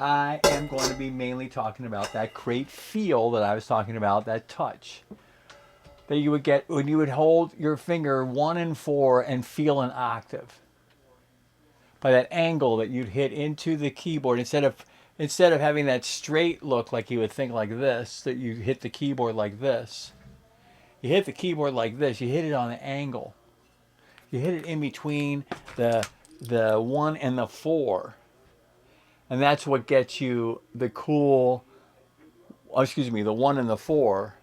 I am going to be mainly talking about that great feel that I was talking about, that touch that you would get when you would hold your finger 1 and 4 and feel an octave. By that angle that you'd hit into the keyboard, instead of having that straight look like you would think like this, that you hit the keyboard like this. You hit the keyboard like this, you hit it on an angle. You hit it in between the 1 and the 4. And that's what gets you the cool, the 1 and the 4.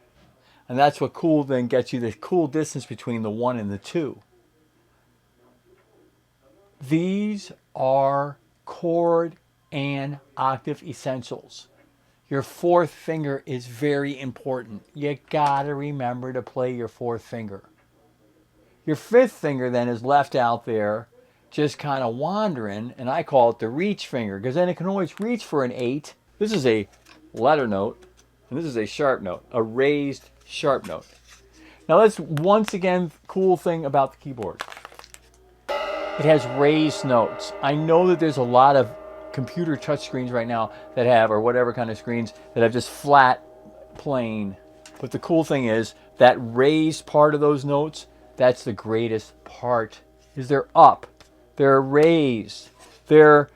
And that's what cool then gets you the cool distance between the 1 and the 2. These are chord and octave essentials. Your 4th finger is very important. You gotta remember to play your 4th finger. Your 5th finger then is left out there just kind of wandering, and I call it the reach finger, because then it can always reach for an 8. This is a letter note, and this is a sharp note, a raised sharp note. Now that's once again cool thing about the keyboard. It has raised notes. I know that there's a lot of computer touchscreens right now that have, or whatever kind of screens, that have just flat, plain. But the cool thing is that raised part of those notes, that's the greatest part, is they're up. They're raised. They're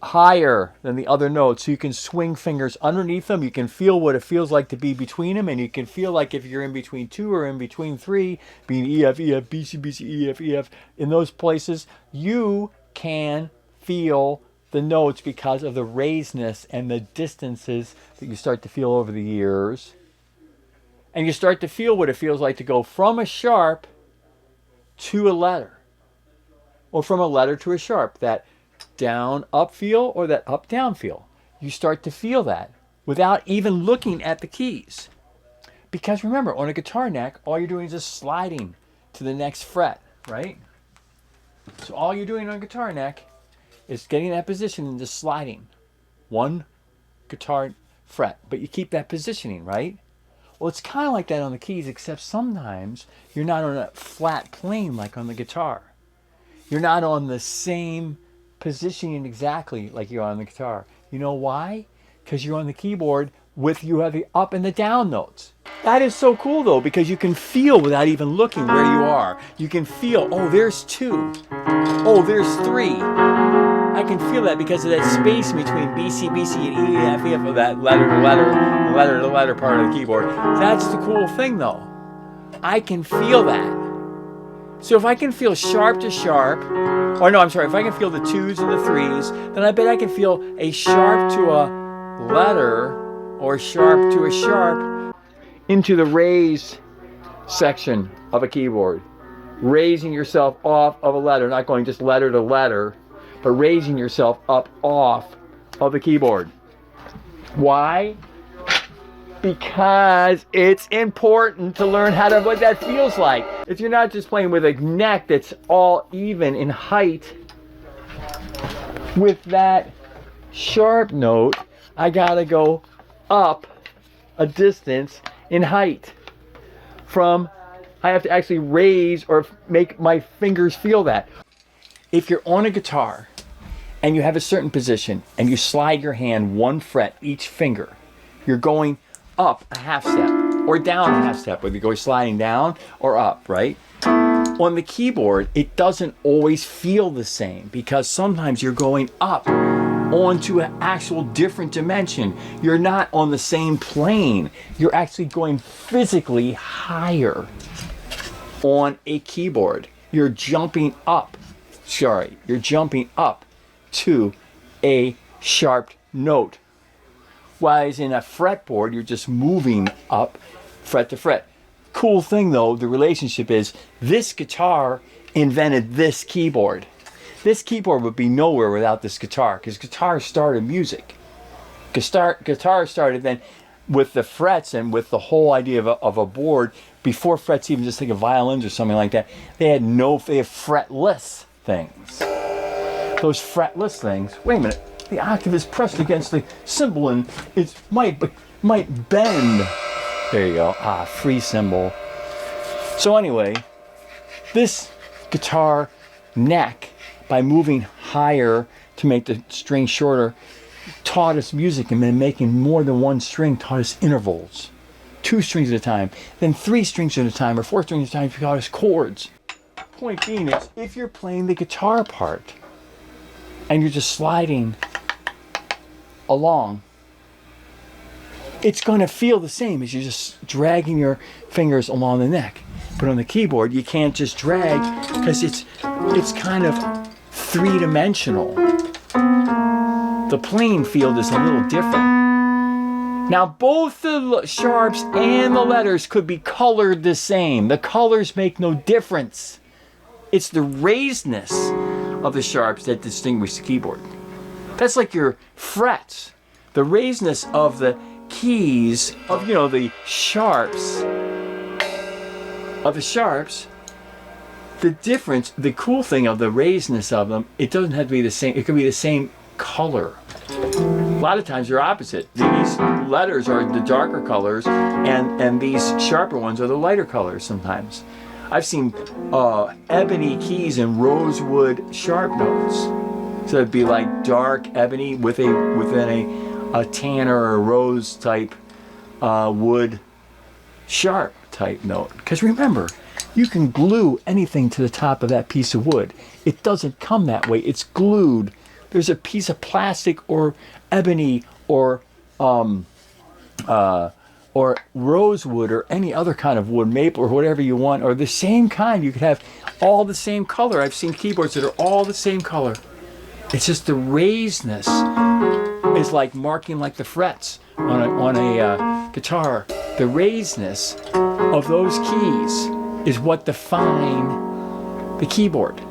higher than the other notes, so you can swing fingers underneath them. You can feel what it feels like to be between them, and you can feel like if you're in between 2 or in between 3, being E, F, E, F, B, C, B, C, E, F, E, F, in those places, you can feel the notes because of the raised-ness and the distances that you start to feel over the years. And you start to feel what it feels like to go from a sharp to a letter, or from a letter to a sharp, that down up feel or that up down feel. You start to feel that without even looking at the keys. Because remember, on a guitar neck, all you're doing is just sliding to the next fret, right? So all you're doing on a guitar neck is getting that position and just sliding one guitar fret, but you keep that positioning, right? Well, it's kind of like that on the keys, except sometimes you're not on a flat plane like on the guitar. You're not on the same positioning exactly like you're on the guitar. You know why? Because you're on the keyboard you have the up and the down notes. That is so cool though, because you can feel without even looking where you are. You can feel, oh, there's 2. Oh, there's 3. I can feel that because of that space between B, C, B, C, and E, F, E, F, of that letter to letter, letter to letter part of the keyboard. That's the cool thing though. I can feel that. So if I can feel sharp to sharp, if I can feel the 2s and the 3s, then I bet I can feel a sharp to a letter or sharp to a sharp into the raise section of a keyboard. Raising yourself off of a letter, not going just letter to letter, but raising yourself up off of the keyboard. Why? Because it's important to learn what that feels like. If you're not just playing with a neck that's all even in height, with that sharp note, I gotta go up a distance in height. I have to actually raise or make my fingers feel that. If you're on a guitar and you have a certain position and you slide your hand 1 fret each finger, you're going up a half step or down a half step, whether you're sliding down or up, right? On the keyboard, it doesn't always feel the same because sometimes you're going up onto an actual different dimension. You're not on the same plane. You're actually going physically higher on a keyboard. You're jumping up to a sharp note. Whereas in a fretboard, you're just moving up fret to fret. Cool thing though, the relationship is this guitar invented this keyboard. This keyboard would be nowhere without this guitar, because guitar started music. Guitar started then with the frets and with the whole idea of a board. Before frets, even just think of violins or something like that, they have fretless things. Those fretless things, wait a minute, the octave is pressed against the cymbal and it might bend. There you go. Free cymbal. So anyway, this guitar neck, by moving higher to make the string shorter, taught us music, and then making more than one string taught us intervals. 2 strings at a time, then 3 strings at a time, or 4 strings at a time taught us chords. Point being is, if you're playing the guitar part and you're just sliding along, it's going to feel the same as you're just dragging your fingers along the neck. But on the keyboard, you can't just drag because it's kind of 3-dimensional. The playing field is a little different. Now, both the sharps and the letters could be colored the same. The colors make no difference. It's the raised-ness of the sharps that distinguish the keyboard. That's like your frets. The raised-ness of the keys, of, the sharps, the difference, the cool thing of the raised-ness of them, it doesn't have to be the same. It could be the same color. A lot of times they're opposite. These letters are the darker colors, and these sharper ones are the lighter colors sometimes. I've seen ebony keys and rosewood sharp notes. So it'd be like dark ebony within a tan or a rose type wood sharp type note. Because remember, you can glue anything to the top of that piece of wood. It doesn't come that way. It's glued. There's a piece of plastic or ebony or rosewood or any other kind of wood, maple or whatever you want, or the same kind. You could have all the same color. I've seen keyboards that are all the same color. It's just the raised-ness is like marking like the frets on a guitar. The raised-ness of those keys is what define the keyboard.